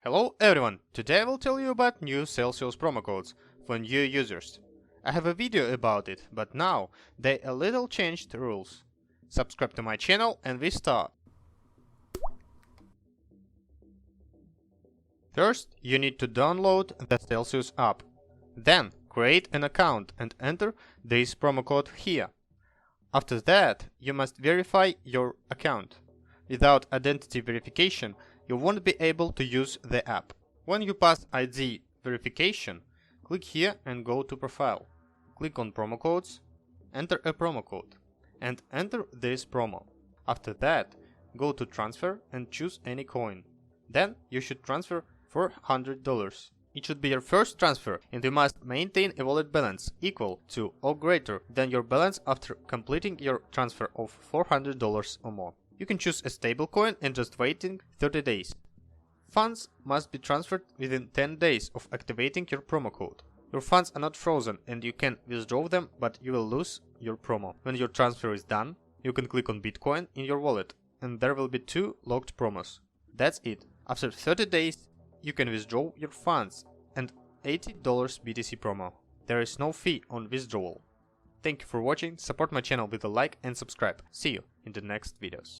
Hello everyone, today I will tell you about new Celsius promo codes for new users. I have a video about it, but now they a little changed the rules. Subscribe to my channel and we start. First, you need to download the Celsius app. Then, create an account and enter this promo code here. After that, you must verify your account. Without identity verification, you won't be able to use the app. When you pass ID verification, click here and go to Profile. Click on Promo Codes, enter a promo code, and enter this promo. After that, go to Transfer and choose any coin. Then you should transfer $400. It should be your first transfer, and you must maintain a wallet balance equal to or greater than your balance after completing your transfer of $400 or more. You can choose a stable coin and just waiting 30 days. Funds must be transferred within 10 days of activating your promo code. Your funds are not frozen and you can withdraw them, but you will lose your promo. When your transfer is done, you can click on Bitcoin in your wallet and there will be 2 locked promos. That's it. After 30 days, you can withdraw your funds and $80 BTC promo. There is no fee on withdrawal. Thank you for watching, support my channel with a like and subscribe. See you in the next videos.